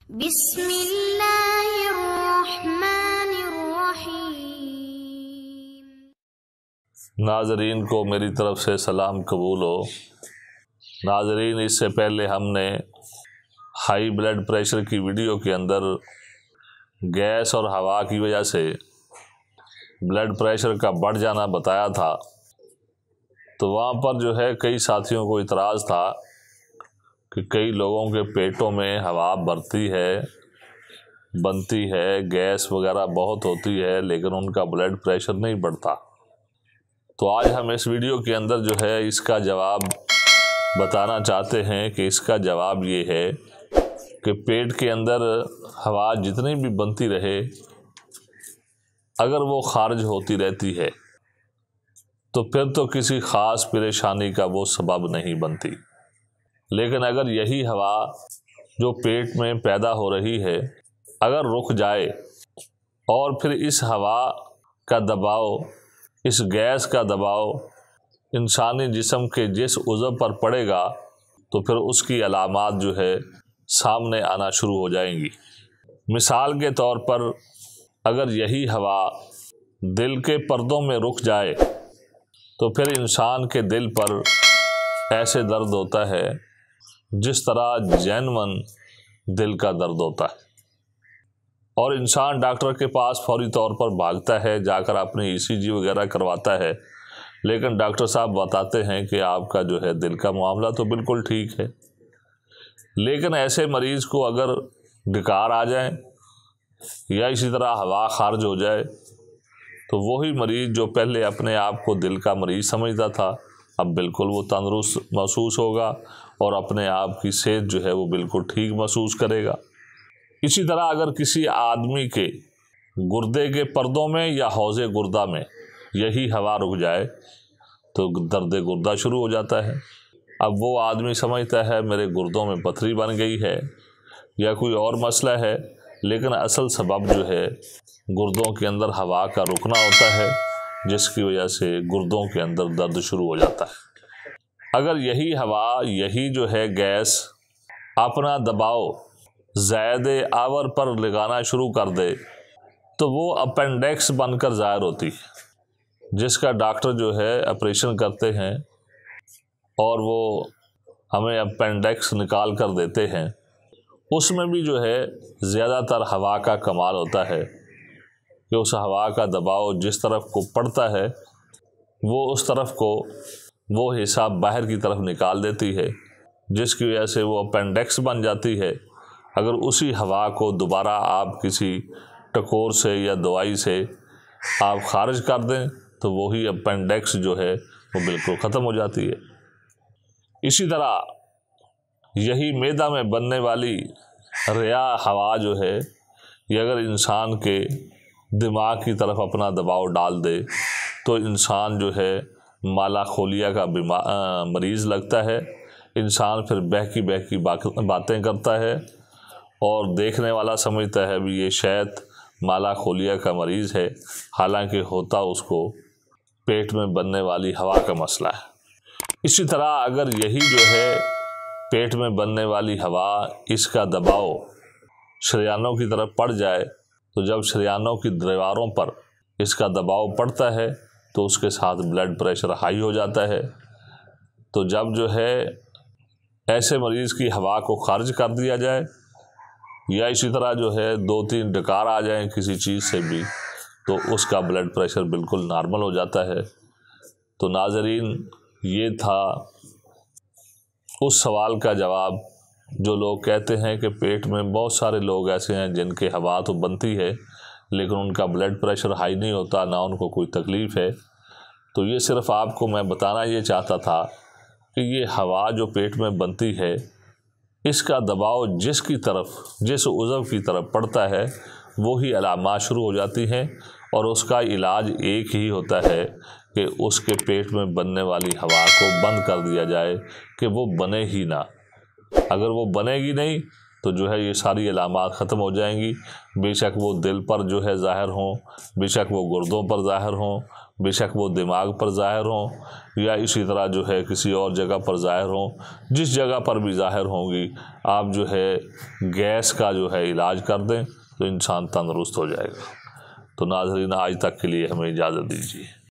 बिस्मिल्लाहिर्रहमानिर्रहीम। नाज़रीन को मेरी तरफ़ से सलाम कबूल हो। नाज़रीन, इससे पहले हमने हाई ब्लड प्रेशर की वीडियो के अंदर गैस और हवा की वजह से ब्लड प्रेशर का बढ़ जाना बताया था। तो वहाँ पर जो है कई साथियों को इतराज़ था कि कई लोगों के पेटों में हवा भरती है, बनती है, गैस वगैरह बहुत होती है, लेकिन उनका ब्लड प्रेशर नहीं बढ़ता। तो आज हम इस वीडियो के अंदर जो है इसका जवाब बताना चाहते हैं कि इसका जवाब ये है कि पेट के अंदर हवा जितनी भी बनती रहे, अगर वो खारिज होती रहती है तो फिर तो किसी ख़ास परेशानी का वो सबब नहीं बनती। लेकिन अगर यही हवा जो पेट में पैदा हो रही है अगर रुक जाए और फिर इस हवा का दबाव, इस गैस का दबाव इंसानी जिस्म के जिस उज़व पर पड़ेगा तो फिर उसकी अलामात जो है सामने आना शुरू हो जाएंगी। मिसाल के तौर पर अगर यही हवा दिल के पर्दों में रुक जाए तो फिर इंसान के दिल पर ऐसे दर्द होता है जिस तरह जैनवन दिल का दर्द होता है, और इंसान डॉक्टर के पास फौरी तौर पर भागता है, जाकर अपनी ECG वगैरह करवाता है। लेकिन डॉक्टर साहब बताते हैं कि आपका जो है दिल का मामला तो बिल्कुल ठीक है। लेकिन ऐसे मरीज़ को अगर डकार आ जाए या इसी तरह हवा खारिज हो जाए तो वही मरीज़ जो पहले अपने आप को दिल का मरीज़ समझता था, अब बिल्कुल वो तंदुरुस्त महसूस होगा और अपने आप की सेहत जो है वो बिल्कुल ठीक महसूस करेगा। इसी तरह अगर किसी आदमी के गुर्दे के पर्दों में या हौज़े गुर्दा में यही हवा रुक जाए तो दर्द गुर्दा शुरू हो जाता है। अब वो आदमी समझता है मेरे गुर्दों में पथरी बन गई है या कोई और मसला है, लेकिन असल सबब जो है गुर्दों के अंदर हवा का रुकना होता है, जिसकी वजह से गुर्दों के अंदर दर्द शुरू हो जाता है। अगर यही हवा, यही जो है गैस अपना दबाव ज़्यादा आवर पर लगाना शुरू कर दे तो वो अपेंडिक्स बनकर ज़ाहिर होती है, जिसका डॉक्टर जो है ऑपरेशन करते हैं और वो हमें अपेंडिक्स निकाल कर देते हैं। उसमें भी जो है ज़्यादातर हवा का कमाल होता है कि उस हवा का दबाव जिस तरफ को पड़ता है वो उस तरफ को वो हिस्सा बाहर की तरफ निकाल देती है, जिसकी वजह से वो अपेंडिक्स बन जाती है। अगर उसी हवा को दोबारा आप किसी टकोर से या दवाई से आप खारिज कर दें तो वही अपेंडिक्स जो है वो बिल्कुल ख़त्म हो जाती है। इसी तरह यही मैदा में बनने वाली रिया हवा जो है ये अगर इंसान के दिमाग की तरफ अपना दबाव डाल दे तो इंसान जो है माला खोलिया का मरीज़ लगता है। इंसान फिर बहकी बहकी बातें करता है और देखने वाला समझता है भी ये शायद माला खोलिया का मरीज़ है, हालांकि होता उसको पेट में बनने वाली हवा का मसला है। इसी तरह अगर यही जो है पेट में बनने वाली हवा, इसका दबाव शरीयानों की तरफ पड़ जाए तो जब शरीयानों की दीवारों पर इसका दबाव पड़ता है तो उसके साथ ब्लड प्रेशर हाई हो जाता है। तो जब जो है ऐसे मरीज़ की हवा को खारिज कर दिया जाए या इसी तरह जो है 2-3 डकार आ जाएं किसी चीज़ से भी तो उसका ब्लड प्रेशर बिल्कुल नॉर्मल हो जाता है। तो नाज़रीन, ये था उस सवाल का जवाब जो लोग कहते हैं कि पेट में बहुत सारे लोग ऐसे हैं जिनके हवा तो बनती है लेकिन उनका ब्लड प्रेशर हाई नहीं होता, ना उनको कोई तकलीफ़ है। तो ये सिर्फ़ आपको मैं बताना ये चाहता था कि ये हवा जो पेट में बनती है इसका दबाव जिसकी तरफ, जिस उज़व की तरफ पड़ता है वही अलामात शुरू हो जाती हैं और उसका इलाज एक ही होता है कि उसके पेट में बनने वाली हवा को बंद कर दिया जाए कि वो बने ही ना। अगर वो बनेगी नहीं तो जो है ये सारी अलामात ख़त्म हो जाएंगी। बेशक वो दिल पर जो है ज़ाहिर हों, बेशक वो गुर्दों पर ज़ाहिर हों, बेशक वो दिमाग पर ज़ाहिर हों या इसी तरह जो है किसी और जगह पर ज़ाहिर हों, जिस जगह पर भी ज़ाहिर होंगी आप जो है गैस का जो है इलाज कर दें तो इंसान तंदुरुस्त हो जाएगा। तो नाज़रीन, आज तक के लिए हमें इजाज़त दीजिए।